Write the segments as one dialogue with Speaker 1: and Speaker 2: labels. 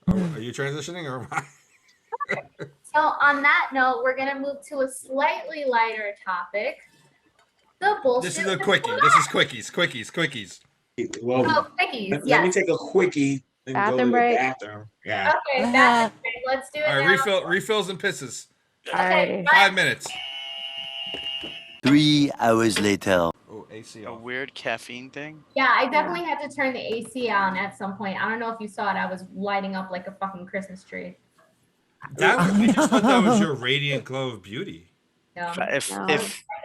Speaker 1: Are you transitioning or am I?
Speaker 2: So on that note, we're gonna move to a slightly lighter topic. The bullshit.
Speaker 1: This is a quickie. This is quickies.
Speaker 3: Well,
Speaker 2: quickies.
Speaker 3: let me take a quickie and go to the bathroom. Yeah.
Speaker 2: Okay, bathroom break. Let's do it
Speaker 1: All
Speaker 2: now.
Speaker 1: right, refills and pisses.
Speaker 2: Okay,
Speaker 1: 5 minutes.
Speaker 4: 3 hours later.
Speaker 1: Oh, AC
Speaker 5: A
Speaker 1: off.
Speaker 5: weird caffeine thing.
Speaker 2: Yeah, I definitely had to turn the AC on at some point. I don't know if you saw it. I was lighting up like a fucking Christmas tree.
Speaker 1: We just thought that was your radiant glow of beauty.
Speaker 2: No.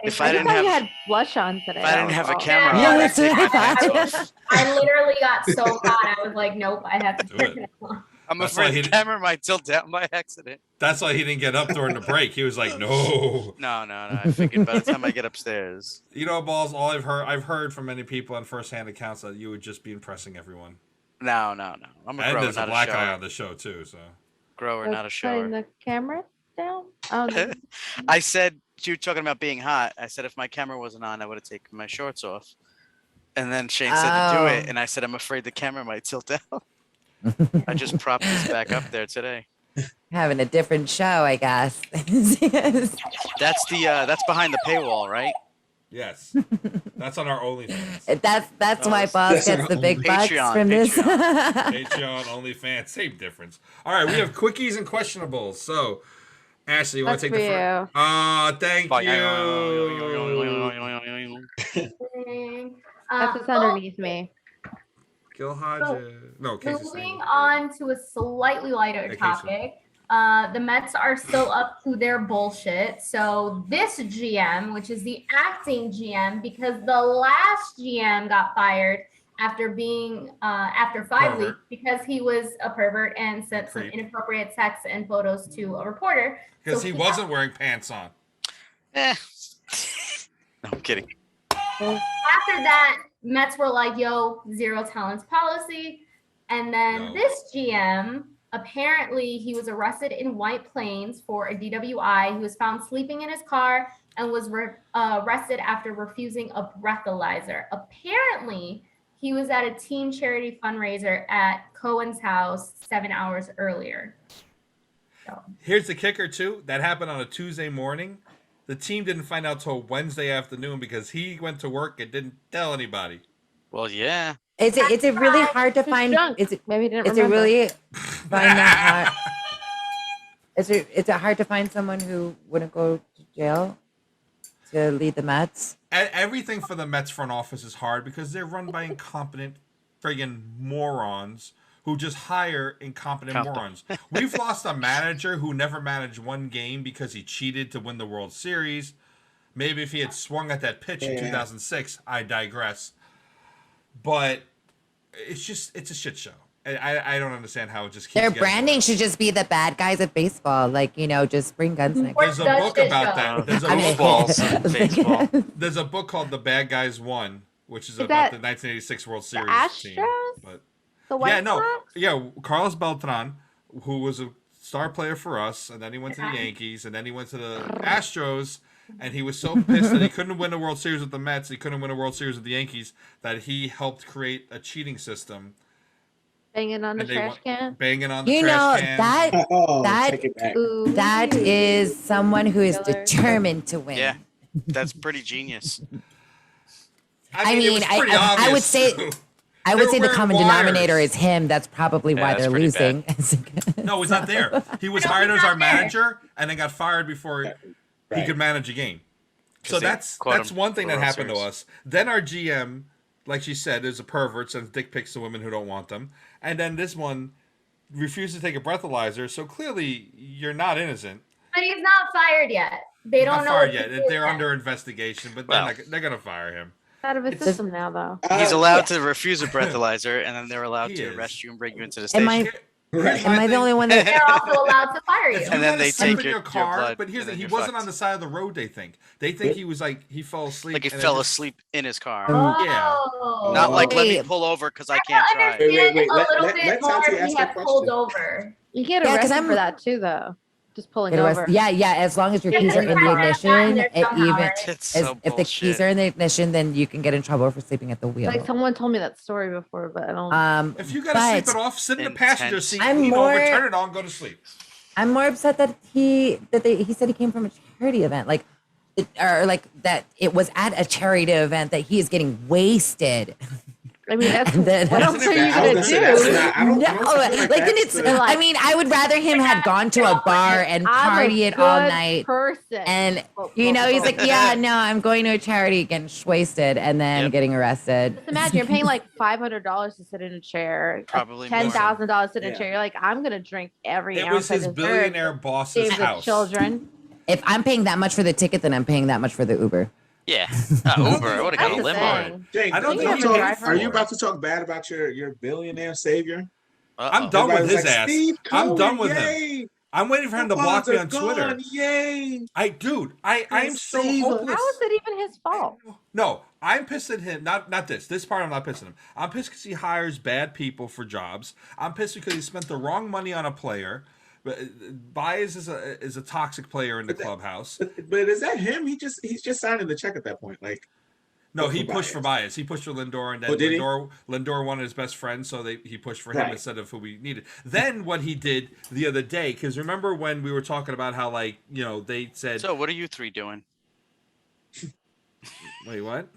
Speaker 5: If I didn't have,
Speaker 6: had blush on today.
Speaker 5: if I didn't have a camera,
Speaker 2: Yeah,
Speaker 5: I'd
Speaker 6: that's
Speaker 5: take my
Speaker 6: what I
Speaker 5: pants
Speaker 6: thought.
Speaker 5: off.
Speaker 2: I literally got so hot. I was like, nope, I have to turn it on.
Speaker 5: I'm
Speaker 1: That's why
Speaker 5: afraid
Speaker 1: he
Speaker 5: the
Speaker 1: didn't-
Speaker 5: camera might tilt down by accident.
Speaker 1: That's why he didn't get up during the break. He was like, no.
Speaker 5: No. I figured by the time I get upstairs.
Speaker 1: You know, Balls, all I've heard from many people on firsthand accounts that you would just be impressing everyone.
Speaker 5: No. I'm a
Speaker 1: And
Speaker 5: grower,
Speaker 1: there's a
Speaker 5: not
Speaker 1: black
Speaker 5: a
Speaker 1: guy
Speaker 5: shower.
Speaker 1: on the show, too, so.
Speaker 5: Grower, not a
Speaker 6: Putting
Speaker 5: shower.
Speaker 6: the camera down.
Speaker 5: I said, you were talking about being hot. I said if my camera wasn't on, I would have taken my shorts off. And then Shane said to do it, and I said, I'm afraid the camera might tilt down. I just propped this back up there today.
Speaker 7: Having a different show, I guess. Yes.
Speaker 5: That's behind the paywall, right?
Speaker 1: Yes. That's on our OnlyFans.
Speaker 7: That's why Boss gets the big bucks
Speaker 5: Patreon,
Speaker 7: from this.
Speaker 1: Patreon, OnlyFans, same difference. All right, we have quickies and questionables. So, Ashley, you want to take the first? Thank you.
Speaker 6: That's what's underneath me.
Speaker 1: Gil Hodges. No, Casey
Speaker 2: Moving
Speaker 1: Stengel.
Speaker 2: on to a slightly lighter
Speaker 1: Hey, Casey.
Speaker 2: topic. The Mets are still up to their bullshit. So this GM, which is the acting GM, because the last GM got fired after being after 5
Speaker 1: Pervert.
Speaker 2: weeks because he was a pervert and sent some
Speaker 1: Creep.
Speaker 2: inappropriate texts and photos to a reporter.
Speaker 1: Because
Speaker 2: So
Speaker 1: he wasn't wearing pants on.
Speaker 5: No, I'm kidding.
Speaker 2: After that, Mets were like, yo, zero talents policy. And then
Speaker 1: No.
Speaker 2: this GM, apparently he was arrested in White Plains for a DWI. He was found sleeping in his car and was arrested after refusing a breathalyzer. Apparently, he was at a teen charity fundraiser at Cohen's house 7 hours earlier. So,
Speaker 1: Here's the kicker, too. That happened on a Tuesday morning. The team didn't find out till Wednesday afternoon because he went to work and didn't tell anybody.
Speaker 5: Well, yeah.
Speaker 7: Is it really hard to find?
Speaker 6: drunk.
Speaker 7: Is it
Speaker 6: Maybe he didn't
Speaker 7: is it
Speaker 6: remember.
Speaker 7: really find that hard? Is it hard to find someone who wouldn't go to jail to lead the Mets?
Speaker 1: Everything for the Mets front office is hard because they're run by incompetent friggin' morons who just hire incompetent morons. We've lost a manager who never managed one game because he cheated to win the World Series. Maybe if he had swung at that pitch in 2006, I digress. But it's a shit show. I don't understand how it just keeps
Speaker 7: Their
Speaker 1: getting
Speaker 7: branding
Speaker 1: worse.
Speaker 7: should just be the bad guys at baseball, like just bring guns next.
Speaker 1: There's a book about that. There's a book
Speaker 5: Balls and baseball.
Speaker 1: There's a book called The Bad Guys Won, which is about
Speaker 6: that
Speaker 1: the 1986 World Series team.
Speaker 6: Astros?
Speaker 1: But
Speaker 6: The White Sox?
Speaker 1: Carlos Beltran, who was a star player for us, and then he went to the Yankees, and then he went to the Astros, and he was so pissed that he couldn't win a World Series with the Mets, he couldn't win a World Series with the Yankees, that he helped create a cheating system.
Speaker 6: Banging on the
Speaker 1: And they
Speaker 6: trash can.
Speaker 1: Banging on the trash can.
Speaker 3: Take it back.
Speaker 6: Ooh.
Speaker 7: that is someone who is
Speaker 6: Killer.
Speaker 7: determined to win.
Speaker 5: Yeah, that's pretty genius.
Speaker 7: I
Speaker 1: it
Speaker 7: mean,
Speaker 1: was pretty
Speaker 7: I would
Speaker 1: obvious,
Speaker 7: say
Speaker 1: too.
Speaker 7: I
Speaker 1: They
Speaker 7: would
Speaker 1: were
Speaker 7: say the
Speaker 1: wearing
Speaker 7: common
Speaker 1: wires.
Speaker 7: denominator is him. That's probably
Speaker 5: Yeah,
Speaker 7: why
Speaker 5: that's
Speaker 7: they're
Speaker 5: pretty
Speaker 7: losing.
Speaker 1: No, he's not there. He was hired as our manager and then got fired before he
Speaker 3: Right.
Speaker 1: could manage a game. So
Speaker 5: 'Cause they
Speaker 1: that's
Speaker 5: caught him
Speaker 1: one thing
Speaker 5: for
Speaker 1: that
Speaker 5: World
Speaker 1: happened to
Speaker 5: Series.
Speaker 1: us. Then our GM, like she said, is a pervert, sends dick pics to women who don't want them. And then this one refuses to take a breathalyzer. So clearly you're not innocent.
Speaker 2: but he's not fired yet. They don't
Speaker 1: Not
Speaker 2: know.
Speaker 1: fired
Speaker 2: what
Speaker 1: yet.
Speaker 2: to do
Speaker 1: They're
Speaker 2: yet.
Speaker 1: under investigation, but
Speaker 5: Well.
Speaker 1: they're going to fire him.
Speaker 6: Out of his system now, though.
Speaker 5: He's allowed to refuse a breathalyzer, and then they're allowed
Speaker 1: He
Speaker 5: to
Speaker 1: is.
Speaker 5: arrest you and bring you into the
Speaker 7: Am
Speaker 5: station.
Speaker 7: I
Speaker 1: Here's
Speaker 7: am
Speaker 1: my
Speaker 7: I the
Speaker 1: thing.
Speaker 7: only one that?
Speaker 2: They're also allowed to fire you.
Speaker 1: If you
Speaker 5: And then
Speaker 1: had a
Speaker 5: they
Speaker 1: slip
Speaker 5: take
Speaker 1: in
Speaker 5: your
Speaker 1: car,
Speaker 5: blood,
Speaker 1: but here's
Speaker 5: and
Speaker 1: the
Speaker 5: then
Speaker 1: he
Speaker 5: you're
Speaker 1: wasn't
Speaker 5: fucked.
Speaker 1: on the side of the road. They think he was like he fell asleep.
Speaker 5: Like he
Speaker 1: and
Speaker 5: fell
Speaker 1: it just-
Speaker 5: asleep in his car.
Speaker 2: Oh.
Speaker 5: Not like, let me
Speaker 7: Wait.
Speaker 5: pull over because I
Speaker 2: I
Speaker 5: can't
Speaker 2: can
Speaker 5: drive.
Speaker 2: understand
Speaker 3: Wait.
Speaker 2: a little
Speaker 3: Let
Speaker 2: bit
Speaker 3: Tati
Speaker 2: more if
Speaker 3: ask
Speaker 2: he
Speaker 3: her
Speaker 2: had pulled
Speaker 3: question.
Speaker 2: over.
Speaker 6: You get
Speaker 7: Yeah, 'cause
Speaker 6: arrested
Speaker 7: I'm-
Speaker 6: for that too, though. Just pulling
Speaker 7: Get
Speaker 6: over.
Speaker 7: arrested. Yeah. As long as your
Speaker 2: Yeah,
Speaker 7: keys are
Speaker 2: just
Speaker 7: in the
Speaker 2: press that button,
Speaker 7: ignition,
Speaker 2: there's
Speaker 7: it
Speaker 2: somehow,
Speaker 7: even
Speaker 2: right?
Speaker 5: It's
Speaker 7: as,
Speaker 5: so
Speaker 7: if the keys
Speaker 5: bullshit.
Speaker 7: are in the ignition, then you can get in trouble for sleeping at the wheel.
Speaker 6: Like someone told me that story before, but I don't.
Speaker 1: If you gotta sleep it off, sit in the passenger
Speaker 5: Intense.
Speaker 1: seat,
Speaker 7: I'm
Speaker 1: lean
Speaker 7: more-
Speaker 1: over, turn it on, go to sleep.
Speaker 7: I'm more upset that he said he came from a charity event, or like that it was at a charity event that he is getting wasted.
Speaker 6: I mean, that's
Speaker 7: And then-
Speaker 6: what else
Speaker 1: Isn't
Speaker 6: are
Speaker 1: it
Speaker 6: you
Speaker 1: bad?
Speaker 6: gonna
Speaker 1: I was
Speaker 6: do?
Speaker 1: gonna say,
Speaker 3: that's not- I don't
Speaker 7: No,
Speaker 3: feel like
Speaker 7: then
Speaker 3: that's
Speaker 7: it's.
Speaker 3: the-
Speaker 7: I mean, I would rather him had gone to a bar and party it all night,
Speaker 6: Person.
Speaker 7: and he's like, yeah, no, I'm going to a charity, getting wasted, and then
Speaker 5: Yep.
Speaker 7: getting arrested.
Speaker 6: Just imagine you're paying like $500 to sit in a chair,
Speaker 5: Probably more.
Speaker 6: $10,000 to sit in a
Speaker 3: Yeah.
Speaker 6: chair. You're like, I'm gonna drink every
Speaker 1: It
Speaker 6: ounce
Speaker 1: was
Speaker 6: I
Speaker 1: his
Speaker 6: deserve
Speaker 1: billionaire
Speaker 6: to
Speaker 1: boss's
Speaker 6: save the
Speaker 1: house.
Speaker 6: children.
Speaker 7: If I'm paying that much for the ticket, then I'm paying that much for the Uber.
Speaker 5: Yeah. Uber. I would have got
Speaker 6: That's
Speaker 5: a
Speaker 6: the
Speaker 5: limo.
Speaker 6: thing.
Speaker 3: Jake,
Speaker 1: I don't
Speaker 6: think
Speaker 3: are
Speaker 6: I'm
Speaker 3: you
Speaker 6: a
Speaker 3: talk-
Speaker 6: driver.
Speaker 3: are you about to talk bad about your billionaire savior?
Speaker 1: I'm done with
Speaker 3: Everybody's
Speaker 1: his
Speaker 3: like,
Speaker 1: ass.
Speaker 3: Steve
Speaker 1: I'm
Speaker 3: Cohen,
Speaker 1: done with him.
Speaker 3: yay!
Speaker 1: I'm waiting for him to
Speaker 3: The
Speaker 1: block me on
Speaker 3: bonds are
Speaker 1: Twitter.
Speaker 3: gone, yay!
Speaker 1: I'm so
Speaker 3: Save us.
Speaker 1: hopeless.
Speaker 6: How is it even his fault?
Speaker 1: No, I'm pissed at him. Not this. This part I'm not pissed at him. I'm pissed because he hires bad people for jobs. I'm pissed because he spent the wrong money on a player. Baez is a toxic player in the clubhouse.
Speaker 3: But is that him? He's just signing the check at that point. Like,
Speaker 1: No,
Speaker 3: for
Speaker 1: he pushed for
Speaker 3: Baez.
Speaker 1: Baez. He pushed for Lindor, and then
Speaker 3: Oh, did he?
Speaker 1: Lindor wanted his best friend, so he pushed for him
Speaker 3: Right.
Speaker 1: instead of who we needed. Then what he did the other day, because remember when we were talking about how they said,
Speaker 5: So what are you three doing?
Speaker 1: wait, what?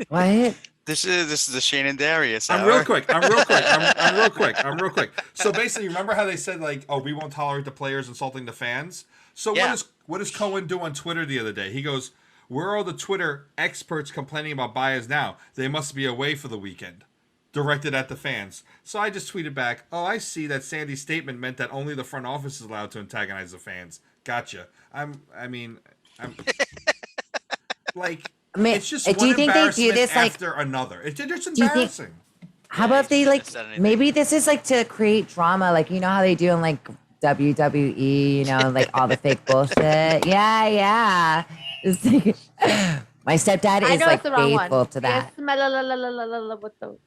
Speaker 7: What?
Speaker 5: This is the Shane and Darius.
Speaker 1: I'm
Speaker 5: hour.
Speaker 1: real quick. I'm real quick. So basically, remember how they said we won't tolerate the players insulting the fans? So
Speaker 5: Yeah.
Speaker 1: what does Cohen do on Twitter the other day? He goes, "Where are all the Twitter experts complaining about Baez now? They must be away for the weekend." Directed at the fans. So I just tweeted back, "Oh, I see that Sandy's statement meant that only the front office is allowed to antagonize the fans. Gotcha." I'm like.
Speaker 7: I mean,
Speaker 1: It's just
Speaker 7: do
Speaker 1: one
Speaker 7: you think they do
Speaker 1: embarrassment
Speaker 7: this like?
Speaker 1: after another. It's just
Speaker 7: you think-
Speaker 1: embarrassing.
Speaker 7: How about they
Speaker 5: shouldn't have said anything.
Speaker 7: maybe this is like to create drama, like you know how they do in like WWE, like all the fake bullshit. Yeah. It's like, my stepdad
Speaker 6: I
Speaker 7: is
Speaker 6: know
Speaker 7: like
Speaker 6: it's the wrong
Speaker 7: faithful
Speaker 6: one.
Speaker 7: to that.
Speaker 6: Yes, with the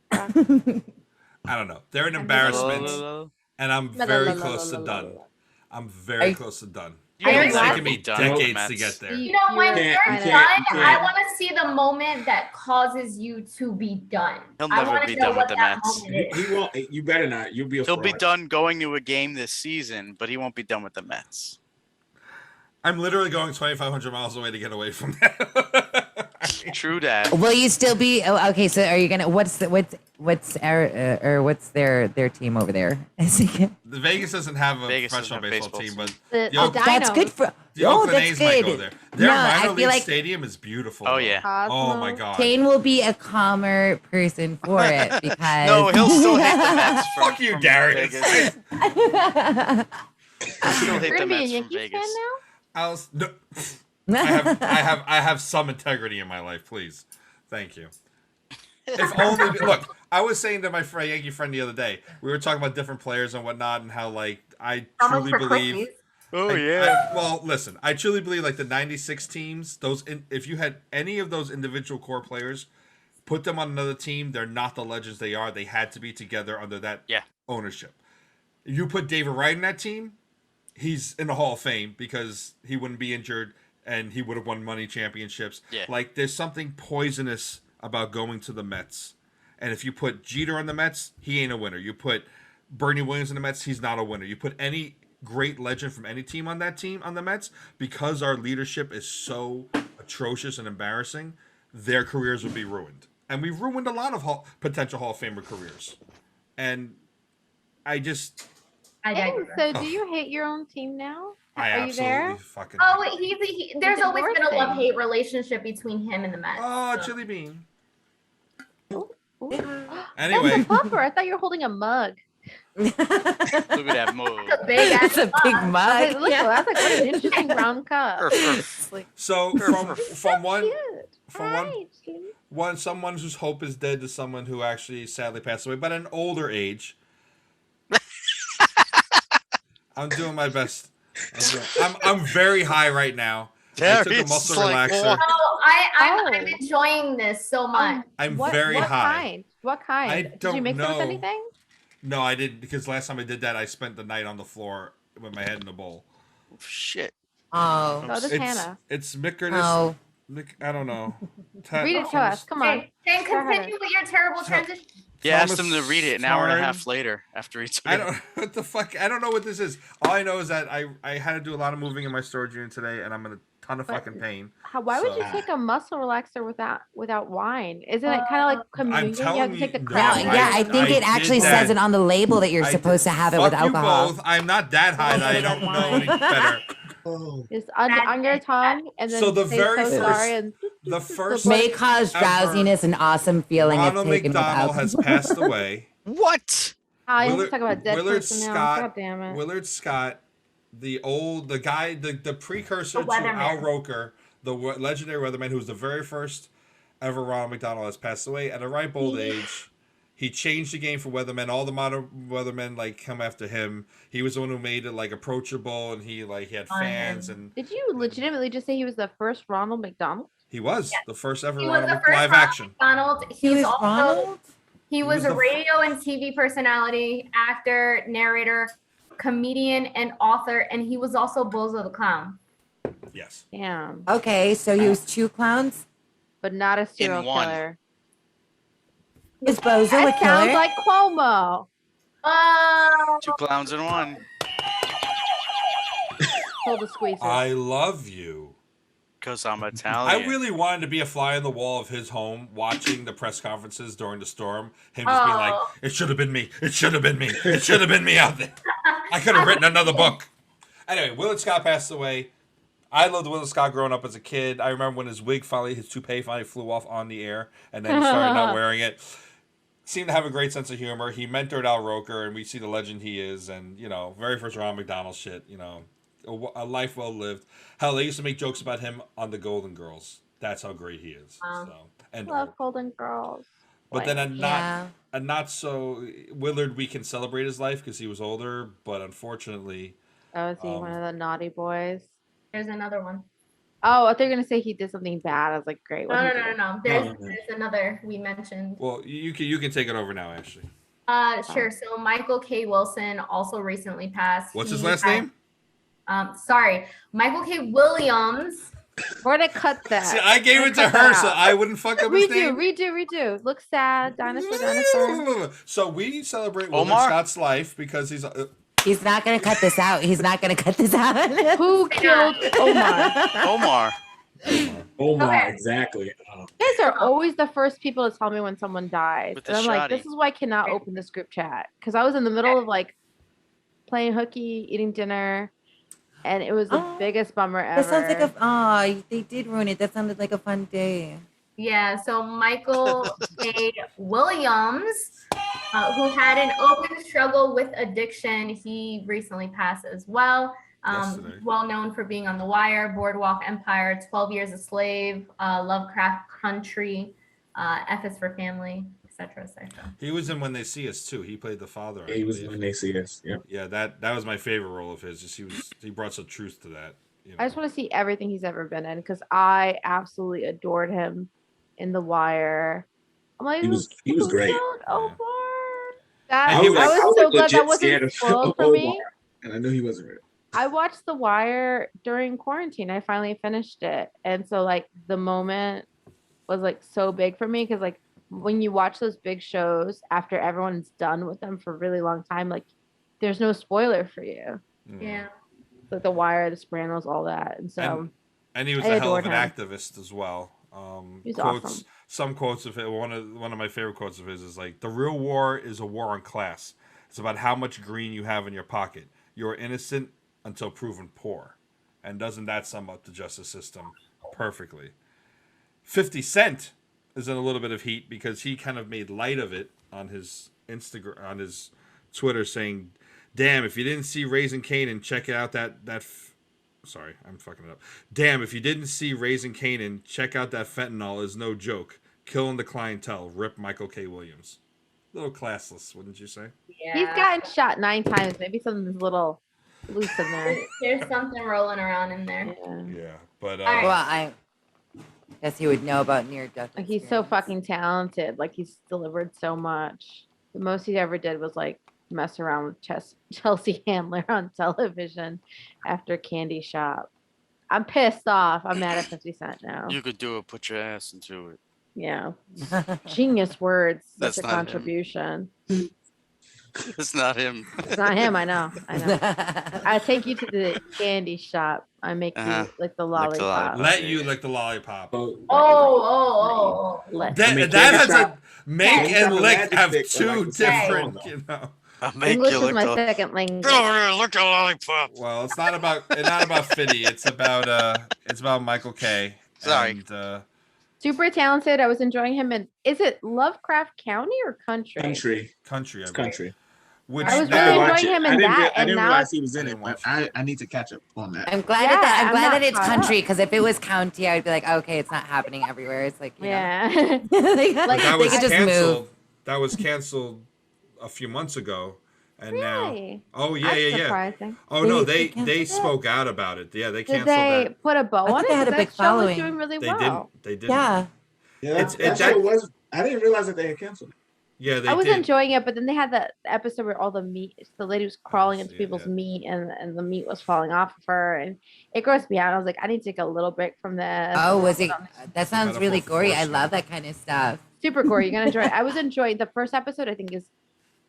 Speaker 1: I don't know. They're an embarrassment, and I'm very close to done. I'm very close to done.
Speaker 5: You
Speaker 2: I
Speaker 1: It's
Speaker 2: agree.
Speaker 1: taken me decades to get there.
Speaker 2: You know, when
Speaker 6: You're
Speaker 2: you're
Speaker 3: can't-
Speaker 2: done,
Speaker 3: you can't.
Speaker 2: I want to see the moment that causes you to be done.
Speaker 5: He'll
Speaker 2: I
Speaker 5: never
Speaker 2: want
Speaker 5: be
Speaker 2: to know
Speaker 5: done
Speaker 2: what
Speaker 5: with the
Speaker 2: that
Speaker 5: Mets.
Speaker 2: moment is.
Speaker 3: He won't. You better not. You'll be a
Speaker 5: He'll be
Speaker 3: fraud.
Speaker 5: done going to a game this season, but he won't be done with the Mets.
Speaker 1: I'm literally going 2,500 miles away to get away from that.
Speaker 5: True that.
Speaker 7: Will you still be okay? So are you gonna? What's their team over there?
Speaker 1: The Vegas doesn't have a
Speaker 5: Vegas
Speaker 1: professional
Speaker 5: doesn't have
Speaker 1: baseball team,
Speaker 5: baseball
Speaker 1: but
Speaker 6: The
Speaker 1: the, Oak-
Speaker 7: That's good for.
Speaker 1: the
Speaker 7: Oh,
Speaker 1: Oakland
Speaker 7: that's
Speaker 1: A's might go
Speaker 7: good.
Speaker 1: there. Their
Speaker 7: No, I
Speaker 1: minor
Speaker 7: feel
Speaker 1: league
Speaker 7: like
Speaker 1: stadium is beautiful.
Speaker 5: Oh
Speaker 1: though.
Speaker 5: yeah.
Speaker 1: Oh my god.
Speaker 7: Kane will be a calmer person for it because
Speaker 5: No, he'll still hate the Mets. From,
Speaker 1: Fuck you,
Speaker 5: from
Speaker 1: Darius.
Speaker 5: Vegas. He'll still hate
Speaker 6: You're
Speaker 5: the
Speaker 6: gonna be a
Speaker 5: Mets from
Speaker 6: Yankees
Speaker 5: Vegas.
Speaker 6: fan now?
Speaker 1: I was, no, I have some integrity in my life, please. Thank you. If only look, I was saying to my Yankee friend the other day, we were talking about different players and whatnot, and how I
Speaker 2: Almost
Speaker 1: truly
Speaker 2: for
Speaker 1: believe.
Speaker 2: quickies.
Speaker 5: Oh
Speaker 1: Well, listen, I truly believe the '96 teams. If you had any of those individual core players, put them on another team, they're not the legends they are. They had to be together under that ownership. You put David Wright in that team, he's in the Hall of Fame because he wouldn't be injured and he would have won money championships.
Speaker 5: Yeah.
Speaker 1: Like there's something poisonous about going to the Mets. And if you put Jeter on the Mets, he ain't a winner. You put Bernie Williams on the Mets, he's not a winner. You put any great legend from any team on the Mets, because our leadership is so atrocious and embarrassing, their careers would be ruined. And we've ruined a lot of potential Hall of Famer careers. And I just...
Speaker 2: I
Speaker 6: Hey,
Speaker 2: digress.
Speaker 6: so do you hate your own team now?
Speaker 1: I
Speaker 6: Are you
Speaker 1: absolutely
Speaker 6: there?
Speaker 1: fucking...
Speaker 2: Oh, there's
Speaker 6: It's
Speaker 2: always been a
Speaker 6: endorsing.
Speaker 2: love-hate relationship between him and the Mets.
Speaker 1: Oh,
Speaker 2: so.
Speaker 1: Chili Bean.
Speaker 6: Ooh.
Speaker 1: Anyway.
Speaker 6: That's a buffer. I thought you were holding a mug.
Speaker 5: Look at that move.
Speaker 2: It's a big ass
Speaker 7: It's a big
Speaker 2: mug.
Speaker 6: I
Speaker 7: mug.
Speaker 6: was like, look, that's like what an interesting brown cup.
Speaker 5: Urf,
Speaker 6: Like,
Speaker 1: So from one
Speaker 6: cute.
Speaker 1: from
Speaker 6: Hi,
Speaker 1: someone whose hope is dead to someone who actually sadly passed away, but at an older age. I'm doing my best. I'm very high right now. I took a
Speaker 5: Darius
Speaker 1: muscle
Speaker 5: is like,
Speaker 1: relaxer.
Speaker 5: "What?"
Speaker 2: Oh, I'm
Speaker 6: Oh.
Speaker 2: enjoying this so much.
Speaker 1: I'm
Speaker 6: what,
Speaker 1: very
Speaker 6: what
Speaker 1: high.
Speaker 6: Kind? What kind?
Speaker 1: I
Speaker 6: Did you
Speaker 1: don't
Speaker 6: mix it
Speaker 1: know.
Speaker 6: with anything?
Speaker 1: No, I didn't, because last time I did that, I spent the night on the floor with my head in a bowl.
Speaker 5: Shit.
Speaker 7: Oh.
Speaker 6: Oh, this Hannah.
Speaker 1: It's Mickerness.
Speaker 7: Oh.
Speaker 1: I don't know.
Speaker 6: Read it to us. Come on.
Speaker 2: Shane,
Speaker 6: Go ahead.
Speaker 2: continue with your terrible transition.
Speaker 5: Yeah, I asked him to read it an hour and a half later after he took it.
Speaker 1: I don't what the fuck. I don't know what this is. All I know is that I had to do a lot of moving in my storage unit today, and I'm in a ton of fucking pain.
Speaker 6: Why would you take a muscle relaxer without wine? Isn't it kind of like communion? You have to take the crown.
Speaker 7: Yeah, I think it actually says it on the label that you're supposed to have it with alcohol.
Speaker 1: Both. I'm not that high that I don't know any better.
Speaker 6: It's on your tongue, and then
Speaker 1: so the
Speaker 6: say
Speaker 1: very
Speaker 6: so
Speaker 1: first,
Speaker 6: sorry and
Speaker 1: the first
Speaker 7: may cause drowsiness and awesome feeling.
Speaker 1: Ronald McDonald has passed away.
Speaker 5: What?
Speaker 6: I want to talk about dead
Speaker 1: Willard
Speaker 6: person now.
Speaker 1: Scott.
Speaker 6: God damn it.
Speaker 1: Willard Scott, the precursor to Al Roker, the legendary weatherman, who was the very first ever Ronald McDonald, has passed away at a ripe old age. He changed the game for weathermen. All the modern weathermen come after him. He was the one who made it approachable, and he had fans. And
Speaker 6: did you legitimately just say he was the first Ronald McDonald?
Speaker 1: he was the first ever
Speaker 2: He was
Speaker 1: Ronald
Speaker 2: the first
Speaker 1: live
Speaker 2: Ronald
Speaker 1: action.
Speaker 2: McDonald.
Speaker 7: He was
Speaker 2: also
Speaker 7: Ronald?
Speaker 2: he was a radio and TV personality, actor, narrator, comedian, and author, and he was also Bozo the Clown.
Speaker 1: Yes.
Speaker 6: Damn.
Speaker 7: Okay, so he was 2 clowns?
Speaker 6: But not a serial
Speaker 5: In one.
Speaker 6: killer.
Speaker 7: Is Bozo a
Speaker 6: That sounds
Speaker 7: killer?
Speaker 6: like Cuomo.
Speaker 2: Oh,
Speaker 5: 2 clowns in one.
Speaker 6: Pull the squeezer.
Speaker 1: I love you.
Speaker 5: Because I'm Italian.
Speaker 1: I really wanted to be a fly on the wall of his home, watching the press conferences during the storm. Him just being like, "It should have been me. It should have been me. It should have been me out there. I could have written another book." Anyway, Willard Scott passed away. I loved Willard Scott growing up as a kid. I remember when his toupee finally flew off on the air, and then he started not wearing it. Seemed to have a great sense of humor. He mentored Al Roker, and we see the legend he is. And very first Ronald McDonald shit. A life well lived. Hell, they used to make jokes about him on the Golden Girls. That's how great he is.
Speaker 6: Love Golden Girls.
Speaker 1: But then a not so Willard, we can celebrate his life because he was older, but unfortunately.
Speaker 6: Oh, is he one of the naughty boys?
Speaker 2: there's another one.
Speaker 6: Oh, I thought you were gonna say he did something bad. I was like, great.
Speaker 2: No. There's another we mentioned.
Speaker 1: Well, you can take it over now, Ashley.
Speaker 2: Sure. So Michael K. Wilson also recently passed.
Speaker 1: What's his last name?
Speaker 2: Sorry, Michael K. Williams.
Speaker 6: We're gonna cut that.
Speaker 1: See, I gave it to her, so I wouldn't fuck up his name.
Speaker 6: Redo. Look sad, dinosaur.
Speaker 1: So we celebrate Willard
Speaker 5: Omar?
Speaker 1: Scott's life because he's.
Speaker 7: He's not going to cut this out. He's not going to cut this out.
Speaker 6: Who killed Omar?
Speaker 5: Omar.
Speaker 2: Okay.
Speaker 3: Exactly.
Speaker 6: You guys are always the first people to tell me when someone dies.
Speaker 5: With
Speaker 6: And
Speaker 5: the
Speaker 6: I'm like,
Speaker 5: shoddy.
Speaker 6: this is why I cannot open this group chat. Because I was in the middle of playing hooky, eating dinner, and it was the biggest bummer ever.
Speaker 7: That sounds like they did ruin it. That sounded like a fun day.
Speaker 2: Yeah. So Michael K. Williams, who had an open struggle with addiction, he recently passed as well. Well known for being on The Wire, Boardwalk Empire, 12 Years a Slave, Lovecraft Country, F is for Family, etc., etc.
Speaker 1: He was in When They See Us too. He played the father.
Speaker 3: He was in When They See Us. Yeah.
Speaker 1: Yeah, that was my favorite role of his. He brought some truth to that.
Speaker 6: I just want to see everything he's ever been in because I absolutely adored him in The Wire. I'm like,
Speaker 3: He was great.
Speaker 6: Omar.
Speaker 1: And
Speaker 6: I
Speaker 1: he
Speaker 6: was so glad that
Speaker 3: legit
Speaker 6: wasn't
Speaker 3: of
Speaker 6: spoiled for
Speaker 3: Omar,
Speaker 6: me.
Speaker 3: and I knew he wasn't real.
Speaker 6: I watched The Wire during quarantine. I finally finished it. And so the moment was so big for me because when you watch those big shows after everyone's done with them for a really long time, there's no spoiler for you.
Speaker 2: Yeah.
Speaker 6: The Wire, The Sopranos, all that. And so
Speaker 1: and he was
Speaker 6: I
Speaker 1: a hell of
Speaker 6: adored
Speaker 1: an
Speaker 6: him.
Speaker 1: activist as well.
Speaker 6: He's
Speaker 1: Quotes,
Speaker 6: awesome.
Speaker 1: some quotes of it. One of my favorite quotes of his is the real war is a war on class. It's about how much green you have in your pocket. You are innocent until proven poor. And doesn't that sum up the justice system perfectly? 50 Cent is in a little bit of heat because he kind of made light of it on his on his Twitter, saying, "Damn, if you didn't see Raising Kanan, check it out sorry, I'm fucking it up. Damn, if you didn't see Raising Kanan, check out that fentanyl is no joke. Killing the clientele. Rip Michael K. Williams." A little classless, wouldn't you say?
Speaker 2: Yeah.
Speaker 6: He's gotten shot 9 times. Maybe something's a little loose in there.
Speaker 2: There's something rolling around in there.
Speaker 6: Yeah.
Speaker 1: Yeah, but
Speaker 2: right.
Speaker 7: Well, I guess you would know about near-death.
Speaker 6: He's so
Speaker 7: experience.
Speaker 6: fucking talented. He's delivered so much. The most he ever did was mess around with Chelsea Handler on television after Candy Shop. I'm pissed off. I'm mad at 50 Cent now.
Speaker 5: You could do it. Put your ass into it.
Speaker 6: Yeah. Genius words.
Speaker 5: That's
Speaker 6: Such a
Speaker 5: not him.
Speaker 6: contribution.
Speaker 5: It's not him.
Speaker 6: It's not him. I know. I take you to the candy shop. I make you lick the lollipop.
Speaker 1: Let you lick the lollipop.
Speaker 6: Let
Speaker 1: That has a make and lick have two different, you know.
Speaker 6: English is my second language.
Speaker 5: Look the lollipop.
Speaker 1: Well, it's not about Fiddy. It's about Michael K.
Speaker 5: Sorry.
Speaker 1: And,
Speaker 6: super talented. I was enjoying him in. Is it Lovecraft County or Country?
Speaker 1: Country.
Speaker 3: It's Country.
Speaker 1: Which
Speaker 6: I was really enjoying him in that.
Speaker 3: I
Speaker 6: and
Speaker 3: didn't
Speaker 6: now
Speaker 3: realize he was in it. But I need to catch up on that.
Speaker 7: I'm glad
Speaker 6: I'm
Speaker 7: glad
Speaker 6: not
Speaker 7: that it's
Speaker 6: caught
Speaker 7: country,
Speaker 6: up.
Speaker 7: because if it was county, I'd be like, okay, it's not happening everywhere. It's like, you
Speaker 6: yeah.
Speaker 7: know, like
Speaker 1: that
Speaker 7: they
Speaker 1: was
Speaker 7: could just
Speaker 1: canceled.
Speaker 7: move.
Speaker 1: That was canceled a few months ago, and
Speaker 6: Really?
Speaker 1: now. Oh yeah,
Speaker 6: That's
Speaker 1: yeah.
Speaker 6: surprising.
Speaker 1: Oh no,
Speaker 7: They
Speaker 1: they
Speaker 7: canceled it?
Speaker 1: spoke out about it. Yeah, they
Speaker 6: Did
Speaker 1: canceled
Speaker 6: they
Speaker 1: that.
Speaker 6: put a bow
Speaker 7: I
Speaker 6: on
Speaker 7: thought
Speaker 6: it?
Speaker 7: they had a
Speaker 6: 'Cause
Speaker 7: big
Speaker 6: that show was
Speaker 7: following.
Speaker 6: doing really
Speaker 1: They
Speaker 6: well.
Speaker 1: didn't. They didn't.
Speaker 7: Yeah.
Speaker 1: It's
Speaker 3: I didn't realize that they had canceled it.
Speaker 1: Yeah, they
Speaker 6: I was
Speaker 1: did.
Speaker 6: enjoying it, but then they had that episode where all the meat, the lady was crawling into
Speaker 1: yeah,
Speaker 6: people's
Speaker 1: yeah.
Speaker 6: meat, and the meat was falling off of her, and it grossed me out. I was like, I need to take a little break from this.
Speaker 7: Oh,
Speaker 6: And
Speaker 7: was
Speaker 6: I
Speaker 7: it?
Speaker 6: put on
Speaker 7: That sounds
Speaker 1: Metaphor
Speaker 7: really
Speaker 1: for
Speaker 7: gory. I
Speaker 1: fortune.
Speaker 7: love that kind of stuff.
Speaker 6: super gory. You're gonna enjoy it. I was enjoying the first episode. I think is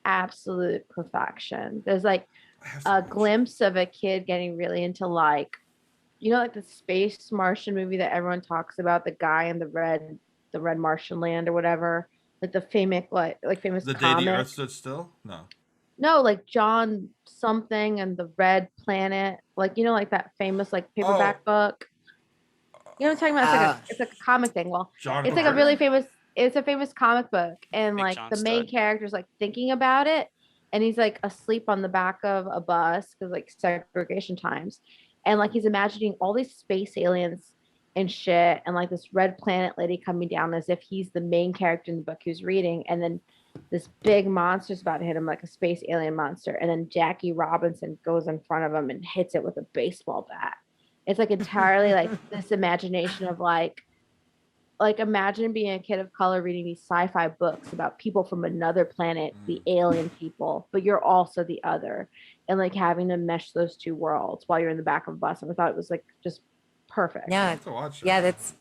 Speaker 6: absolute perfection. There's like
Speaker 1: I have to
Speaker 6: a
Speaker 1: watch.
Speaker 6: glimpse of a kid getting really into like, like the space Martian movie that everyone talks about, the guy in the red Martian land or whatever, like the famous famous
Speaker 1: The day
Speaker 6: comic.
Speaker 1: the Earth stood still. No.
Speaker 6: No, like John something and the Red Planet, like like that famous like paperback book. You know what I'm talking about? It's like a comic thing. Well,
Speaker 1: John.
Speaker 6: it's like a really famous. It's a famous comic book, and
Speaker 5: Big
Speaker 6: like
Speaker 5: John
Speaker 6: the main
Speaker 5: Stud.
Speaker 6: character's like thinking about it, and he's like asleep on the back of a bus because like segregation times, and like he's imagining all these space aliens and shit, and like this red planet lady coming down as if he's the main character in the book who's reading, and then this big monster's about to hit him, like a space alien monster, and then Jackie Robinson goes in front of him and hits it with a baseball bat. It's like entirely like this imagination of like imagine being a kid of color reading these sci-fi books about people from another planet, the alien people, but you're also the other, and like having to mesh those two worlds while you're in the back of a bus. And I thought it was like just perfect.
Speaker 1: I
Speaker 7: Yeah,
Speaker 1: have to watch it.
Speaker 7: yeah, that's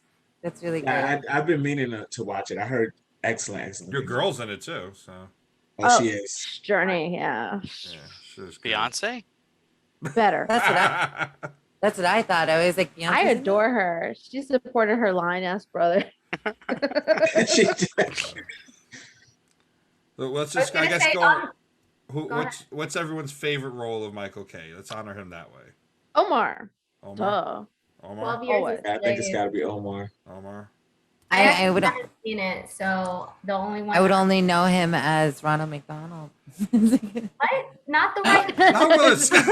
Speaker 7: really good.
Speaker 3: I've been meaning to watch it. I heard excellent.
Speaker 1: Your
Speaker 3: things.
Speaker 1: girl's in it too, so
Speaker 3: Oh, she is.
Speaker 6: Journey, yeah,
Speaker 1: yeah, she's good.
Speaker 5: Beyonce?
Speaker 6: better.
Speaker 7: That's what I thought. I was like, Beyonce's
Speaker 6: I
Speaker 7: in it?
Speaker 6: adore her. She supported her Linus brother.
Speaker 3: She did.
Speaker 1: So let's
Speaker 2: I was
Speaker 1: just, I
Speaker 2: gonna
Speaker 1: guess,
Speaker 2: say,
Speaker 1: go.
Speaker 2: go
Speaker 1: What's everyone's favorite role of Michael K? Let's honor him that way.
Speaker 6: Omar.
Speaker 1: Omar.
Speaker 6: Duh.
Speaker 1: 12
Speaker 2: years
Speaker 6: Always.
Speaker 2: a
Speaker 3: I think it's
Speaker 2: slave.
Speaker 3: got to be Omar.
Speaker 1: Omar.
Speaker 7: I would
Speaker 2: haven't seen it, so the only one.
Speaker 7: I would only know him as Ronald McDonald.
Speaker 2: What? Not the right.
Speaker 1: Not Willard Scott.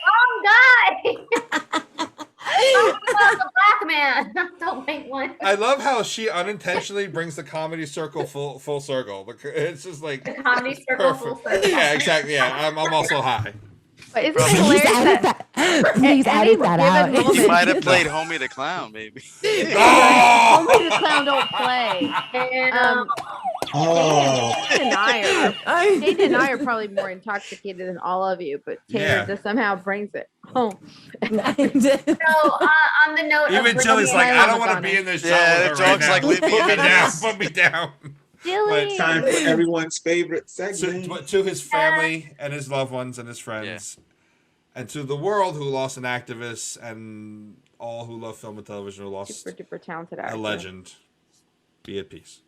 Speaker 2: Wrong guy. The black man, not the white one.
Speaker 1: I love how she unintentionally brings the comedy circle full circle. It's just like
Speaker 2: The comedy circle full
Speaker 1: perfect.
Speaker 2: circle.
Speaker 1: Yeah, exactly. Yeah, I'm also high.
Speaker 6: But isn't it
Speaker 7: Please
Speaker 6: hilarious
Speaker 7: edit
Speaker 6: that
Speaker 7: that. Please
Speaker 6: any
Speaker 7: edit that
Speaker 6: given
Speaker 7: out.
Speaker 6: moment-
Speaker 5: He might have played Homie the Clown, maybe.
Speaker 1: Oh!
Speaker 6: only the clown don't play?
Speaker 2: And,
Speaker 3: Oh,
Speaker 6: Tate and I are probably more intoxicated than all of you, but Taylor
Speaker 1: Yeah.
Speaker 6: just somehow brings it home.
Speaker 2: so on the note
Speaker 1: Even
Speaker 2: of
Speaker 1: Chili's
Speaker 2: bringing
Speaker 1: like,
Speaker 2: in-
Speaker 1: I don't want to be in this show.
Speaker 5: Yeah,
Speaker 1: with
Speaker 5: the
Speaker 1: her
Speaker 5: dog's
Speaker 1: right
Speaker 5: like,
Speaker 1: now.
Speaker 5: leave me
Speaker 1: Put me
Speaker 5: out of
Speaker 1: down.
Speaker 5: this.
Speaker 1: Put me down.
Speaker 6: Dilly.
Speaker 3: time for everyone's favorite segment.
Speaker 1: To his family and his loved ones and his friends, and to the world who lost an activist and all who love film and television who lost
Speaker 6: Super duper talented
Speaker 1: a
Speaker 6: actor.
Speaker 1: legend. Be at peace.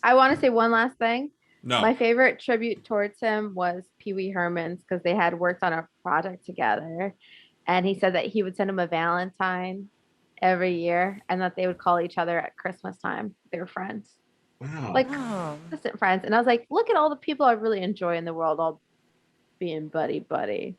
Speaker 6: I want to say one last thing.
Speaker 1: No.
Speaker 6: My favorite tribute towards him was Pee Wee Herman's because they had worked on a project together. And he said that he would send him a Valentine every year and that they would call each other at Christmas time. They were friends,
Speaker 3: Wow.
Speaker 6: like
Speaker 7: Oh.
Speaker 6: distant friends. And I was like, look at all the people I really enjoy in the world all being buddy.